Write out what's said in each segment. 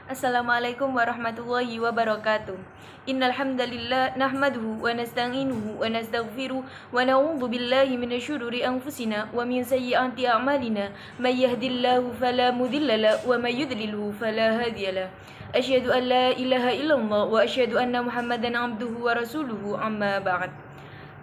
Assalamualaikum warahmatullahi wabarakatuh. Innal hamdalillah nahmaduhu wa nasta'inuhu wa nastaghfiruh wa na'udzu billahi minasyururi anfusina wa min sayyiati a'malina may yahdihillahu fala mudilla lahu wa may yudlilhu fala hadiyalah. Asyhadu an la ilaha illallah wa asyhadu anna Muhammadan abduhu wa rasuluhu amma ba'd.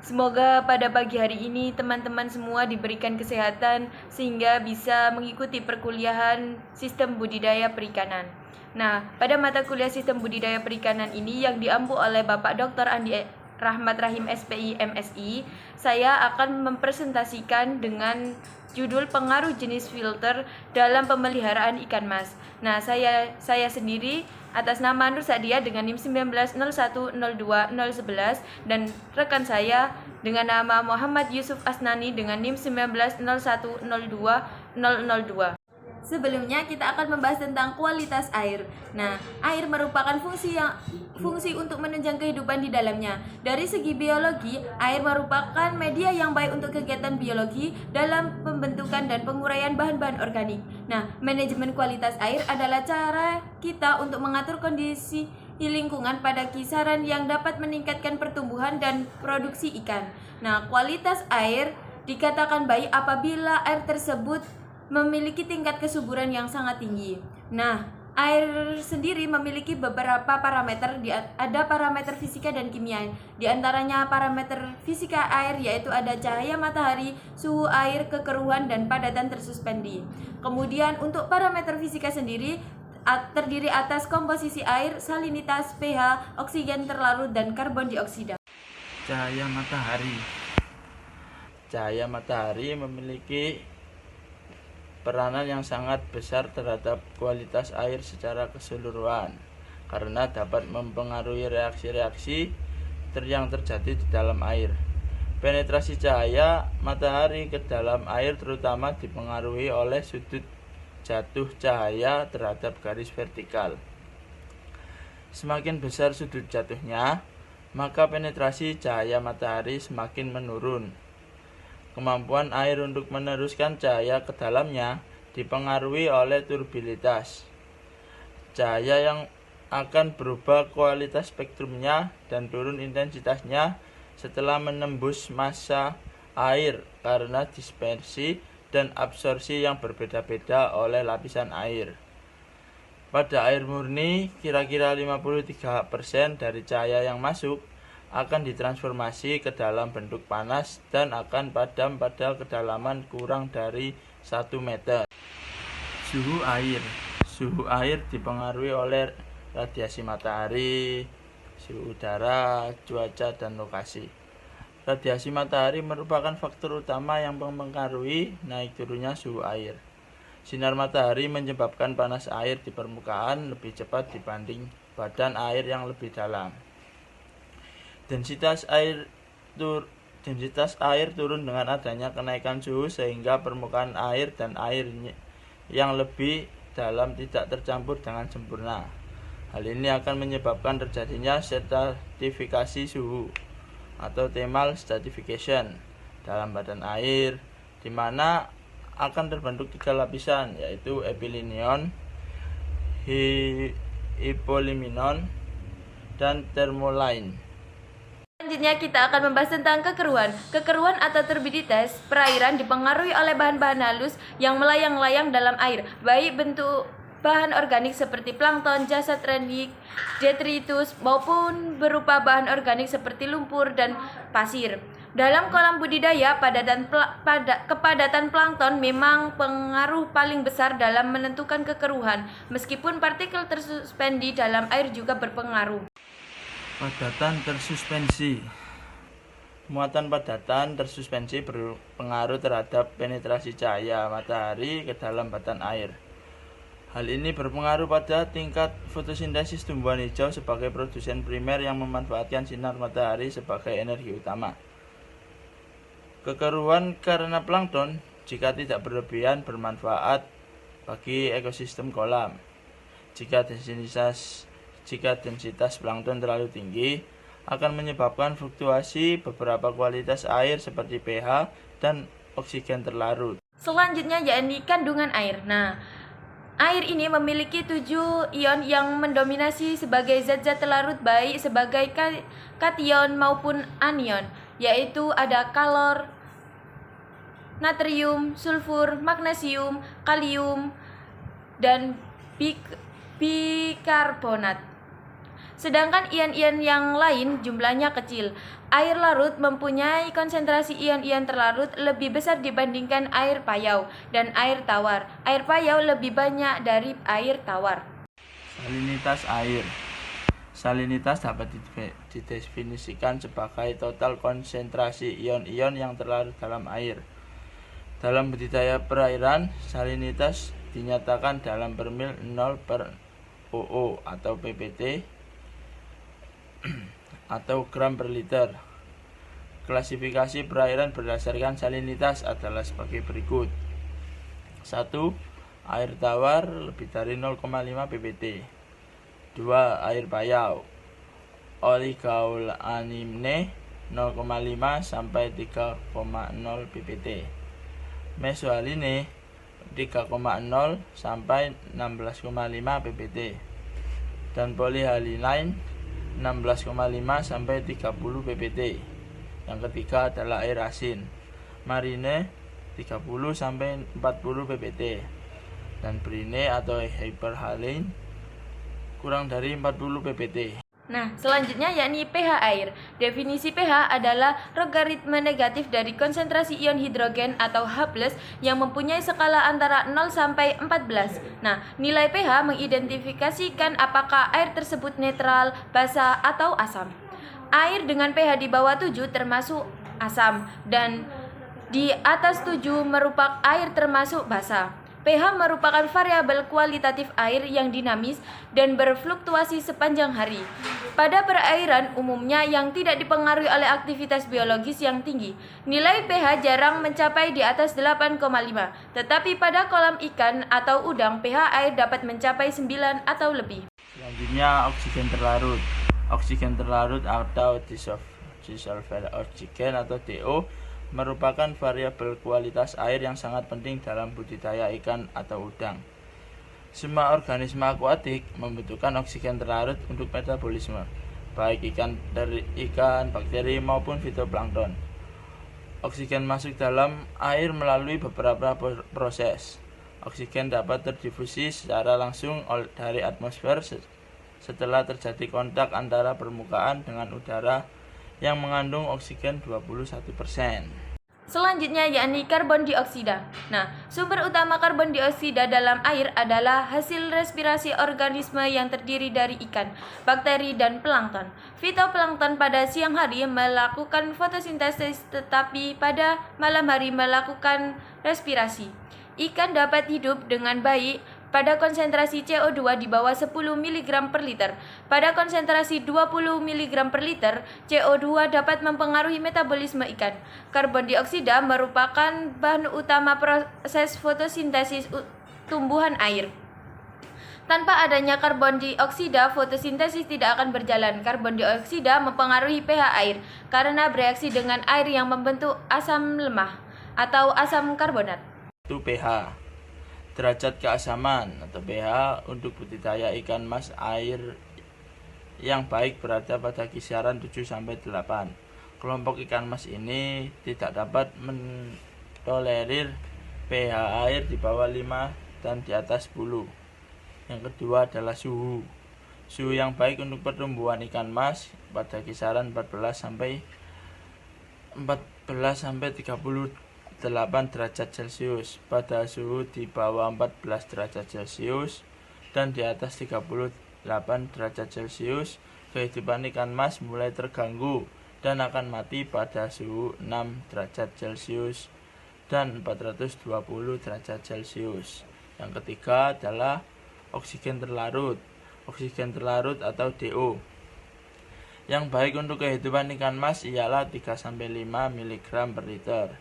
Semoga pada pagi hari ini teman-teman semua diberikan kesehatan sehingga bisa mengikuti perkuliahan sistem budidaya perikanan. Nah, pada mata kuliah sistem budidaya perikanan ini yang diampu oleh Bapak Dr. Andi Rahmat Rahim SPI MSI, saya akan mempresentasikan dengan judul pengaruh jenis filter dalam pemeliharaan ikan mas. Nah, saya sendiri atas nama Nur Sadia dengan NIM 1901020111 dan rekan saya dengan nama Muhammad Yusuf Asnani dengan NIM 1901020002. Sebelumnya kita akan membahas tentang kualitas air. Nah, air merupakan fungsi untuk menunjang kehidupan di dalamnya. Dari segi biologi, air merupakan media yang baik untuk kegiatan biologi dalam pembentukan dan penguraian bahan-bahan organik. Nah, manajemen kualitas air adalah cara kita untuk mengatur kondisi lingkungan pada kisaran yang dapat meningkatkan pertumbuhan dan produksi ikan. Nah, kualitas air dikatakan baik apabila air tersebut memiliki tingkat kesuburan yang sangat tinggi. Nah, air sendiri memiliki beberapa parameter, ada parameter fisika dan kimia. Di antaranya parameter fisika air yaitu ada cahaya matahari, suhu air, kekeruhan, dan padatan tersuspendi. Kemudian untuk parameter fisika sendiri terdiri atas komposisi air, salinitas, pH, oksigen terlarut, dan karbon dioksida. Cahaya matahari. Cahaya matahari memiliki peranan yang sangat besar terhadap kualitas air secara keseluruhan karena dapat mempengaruhi reaksi-reaksi yang terjadi di dalam air. Penetrasi cahaya matahari ke dalam air terutama dipengaruhi oleh sudut jatuh cahaya terhadap garis vertikal. Semakin besar sudut jatuhnya, maka penetrasi cahaya matahari semakin menurun. Kemampuan air untuk meneruskan cahaya ke dalamnya dipengaruhi oleh turbulinitas. Cahaya yang akan berubah kualitas spektrumnya dan turun intensitasnya setelah menembus massa air karena dispersi dan absorpsi yang berbeda-beda oleh lapisan air. Pada air murni, kira-kira 53% dari cahaya yang masuk akan ditransformasi ke dalam bentuk panas dan akan padam pada kedalaman kurang dari 1 meter. Suhu air. Suhu air dipengaruhi oleh radiasi matahari, suhu udara, cuaca, dan lokasi. Radiasi matahari merupakan faktor utama yang mempengaruhi naik turunnya suhu air. Sinar matahari menyebabkan panas air di permukaan lebih cepat dibanding badan air yang lebih dalam. Densitas air turun dengan adanya kenaikan suhu sehingga permukaan air dan air yang lebih dalam tidak tercampur dengan sempurna. Hal ini akan menyebabkan terjadinya stratifikasi suhu atau thermal stratification dalam badan air, di mana akan terbentuk 3 lapisan yaitu epilinion, hipoliminon, dan thermoline. Selanjutnya kita akan membahas tentang kekeruhan. Kekeruhan atau turbiditas perairan dipengaruhi oleh bahan-bahan halus yang melayang-layang dalam air, baik bentuk bahan organik seperti plankton, jasad rendik, detritus, maupun berupa bahan organik seperti lumpur dan pasir. Dalam kolam budidaya, kepadatan plankton memang pengaruh paling besar dalam menentukan kekeruhan, meskipun partikel tersuspendi dalam air juga berpengaruh. Padatan tersuspensi. Muatan padatan tersuspensi berpengaruh terhadap penetrasi cahaya matahari ke dalam batan air. Hal ini berpengaruh pada tingkat fotosintesis tumbuhan hijau sebagai produsen primer yang memanfaatkan sinar matahari sebagai energi utama. Kekeruhan karena plankton jika tidak berlebihan bermanfaat bagi ekosistem kolam. Jika densitas plankton terlalu tinggi, akan menyebabkan fluktuasi beberapa kualitas air seperti pH dan oksigen terlarut. Selanjutnya yakni kandungan air. Nah, Air ini memiliki 7 ion yang mendominasi sebagai zat-zat larut baik sebagai kation maupun anion, yaitu ada kalor, natrium, sulfur, magnesium, kalium, dan bikarbonat. Sedangkan ion-ion yang lain jumlahnya kecil. Air larut mempunyai konsentrasi ion-ion terlarut lebih besar dibandingkan air payau dan air tawar. Air payau lebih banyak dari air tawar. Salinitas air. Salinitas dapat didefinisikan sebagai total konsentrasi ion-ion yang terlarut dalam air. Dalam budidaya perairan, salinitas dinyatakan dalam per mil 0/OO atau ppt atau gram per liter. Klasifikasi perairan berdasarkan salinitas adalah sebagai berikut. 1. Air tawar lebih dari 0,5 ppt. 2. Air payau oligoanimne 0,5 sampai 3,0 ppt. Mesoaline 3,0 sampai 16,5 ppt. Dan polyhaline 16,5 sampai 30 ppt. Yang ketiga adalah air asin marine 30 sampai 40 ppt. Dan brine atau hyperhaline kurang dari 40 ppt. Nah, selanjutnya yakni pH air. Definisi pH adalah logaritma negatif dari konsentrasi ion hidrogen atau H+ yang mempunyai skala antara 0 sampai 14. Nah, nilai pH mengidentifikasikan apakah air tersebut netral, basa, atau asam. Air dengan pH di bawah 7 termasuk asam dan di atas 7 merupakan air termasuk basa. pH merupakan variabel kualitatif air yang dinamis dan berfluktuasi sepanjang hari. Pada perairan umumnya yang tidak dipengaruhi oleh aktivitas biologis yang tinggi, nilai pH jarang mencapai di atas 8,5. Tetapi pada kolam ikan atau udang, pH air dapat mencapai 9 atau lebih. Selanjutnya oksigen terlarut. Oksigen terlarut atau dissolved oxygen atau DO merupakan variabel kualitas air yang sangat penting dalam budidaya ikan atau udang. Semua organisme akuatik membutuhkan oksigen terlarut untuk metabolisme, baik ikan, bakteri maupun fitoplankton. Oksigen masuk dalam air melalui beberapa proses. Oksigen dapat terdifusi secara langsung dari atmosfer setelah terjadi kontak antara permukaan dengan udara yang mengandung oksigen 21%. Selanjutnya yakni karbon dioksida. Nah, sumber utama karbon dioksida dalam air adalah hasil respirasi organisme yang terdiri dari ikan, bakteri, dan plankton. Fitoplankton pada siang hari melakukan fotosintesis, tetapi pada malam hari melakukan respirasi. Ikan dapat hidup dengan baik pada konsentrasi CO2 di bawah 10 mg per liter. Pada konsentrasi 20 mg per liter, CO2 dapat mempengaruhi metabolisme ikan. Karbon dioksida merupakan bahan utama proses fotosintesis tumbuhan air. Tanpa adanya karbon dioksida, fotosintesis tidak akan berjalan. Karbon dioksida mempengaruhi pH air karena bereaksi dengan air yang membentuk asam lemah atau asam karbonat. Itu pH. Derajat keasaman atau pH untuk budidaya ikan mas air yang baik berada pada kisaran 7-8. Kelompok ikan mas ini tidak dapat mentolerir pH air di bawah 5 dan di atas 10. Yang kedua adalah suhu. Suhu yang baik untuk pertumbuhan ikan mas pada kisaran 14 sampai 38 derajat Celcius. Pada suhu di bawah 14 derajat Celcius dan di atas 38 derajat Celcius, kehidupan ikan mas mulai terganggu dan akan mati pada suhu 6 derajat Celcius dan 420 derajat Celcius. Yang ketiga adalah oksigen terlarut. Oksigen terlarut atau DO. Yang baik untuk kehidupan ikan mas ialah 3-5 mg per liter.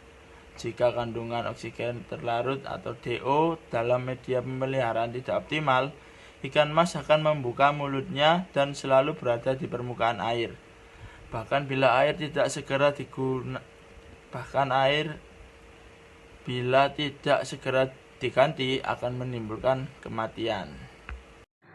Jika kandungan oksigen terlarut atau DO dalam media pemeliharaan tidak optimal, ikan mas akan membuka mulutnya dan selalu berada di permukaan air. Bahkan bila air tidak segera diganti akan menimbulkan kematian.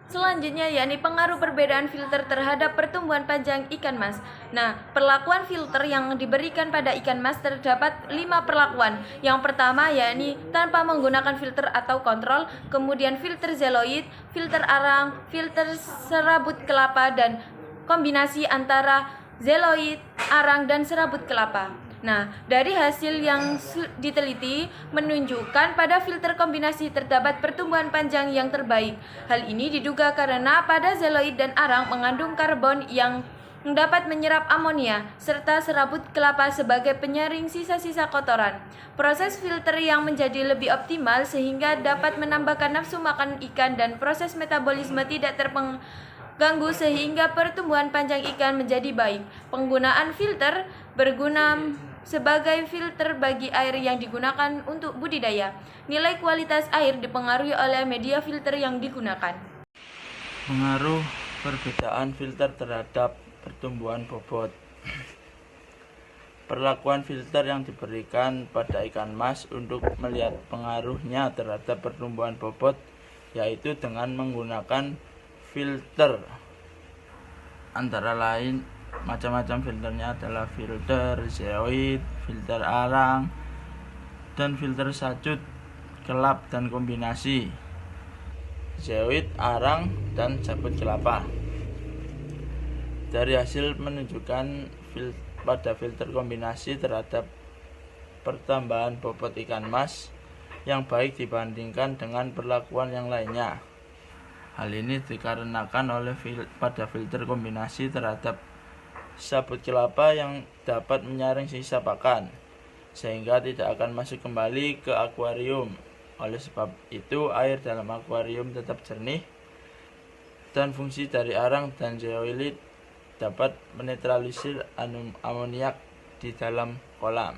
Selanjutnya yakni pengaruh perbedaan filter terhadap pertumbuhan panjang ikan mas. Nah, perlakuan filter yang diberikan pada ikan mas terdapat 5 perlakuan. Yang pertama yakni tanpa menggunakan filter atau kontrol, kemudian filter zeloid, filter arang, filter serabut kelapa, dan kombinasi antara zeloid, arang, dan serabut kelapa. Nah, dari hasil yang diteliti menunjukkan pada filter kombinasi terdapat pertumbuhan panjang yang terbaik. Hal ini diduga karena pada zeloid dan arang mengandung karbon yang dapat menyerap amonia serta serabut kelapa sebagai penyaring sisa-sisa kotoran. Proses filter yang menjadi lebih optimal sehingga dapat menambahkan nafsu makan ikan dan proses metabolisme tidak terganggu sehingga pertumbuhan panjang ikan menjadi baik. Penggunaan filter berguna sebagai filter bagi air yang digunakan untuk budidaya. Nilai kualitas air dipengaruhi oleh media filter yang digunakan. Pengaruh perbedaan filter terhadap pertumbuhan bobot. Perlakuan filter yang diberikan pada ikan mas untuk melihat pengaruhnya terhadap pertumbuhan bobot yaitu dengan menggunakan filter. Antara lain macam-macam filternya adalah filter zeoid, filter arang, dan filter sacut, kelap, dan kombinasi zeoid, arang, dan sabut kelapa. Dari hasil menunjukkan pada filter kombinasi terhadap pertambahan bobot ikan mas yang baik dibandingkan dengan perlakuan yang lainnya. Hal ini dikarenakan pada filter kombinasi terhadap sabut kelapa yang dapat menyaring sisa pakan sehingga tidak akan masuk kembali ke akuarium. Oleh sebab itu air dalam akuarium tetap jernih dan fungsi dari arang dan zeolit dapat menetralisir amoniak di dalam kolam.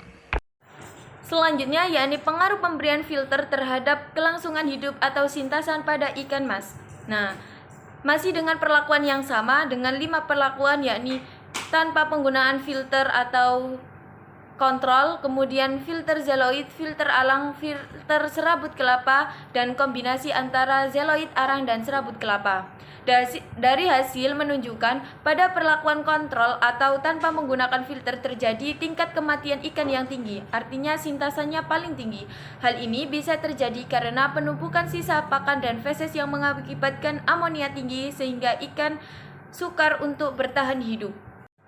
Selanjutnya yakni pengaruh pemberian filter terhadap kelangsungan hidup atau sintasan pada ikan mas. Nah, masih dengan perlakuan yang sama dengan 5 perlakuan yakni tanpa penggunaan filter atau kontrol, kemudian filter zeloid, filter alang, filter serabut kelapa, dan kombinasi antara zeloid, arang, dan serabut kelapa. Dari hasil menunjukkan pada perlakuan kontrol atau tanpa menggunakan filter terjadi tingkat kematian ikan yang tinggi, artinya sintasannya paling tinggi. Hal ini bisa terjadi karena penumpukan sisa pakan dan feses yang mengakibatkan amonia tinggi sehingga ikan sukar untuk bertahan hidup.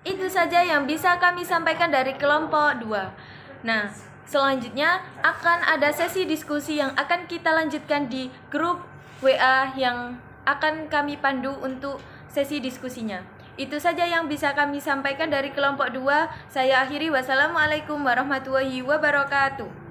Itu saja yang bisa kami sampaikan dari kelompok 2. Nah, selanjutnya akan ada sesi diskusi yang akan kita lanjutkan di grup WA yang akan kami pandu untuk sesi diskusinya. Itu saja yang bisa kami sampaikan dari kelompok 2. Saya akhiri, wassalamualaikum warahmatullahi wabarakatuh.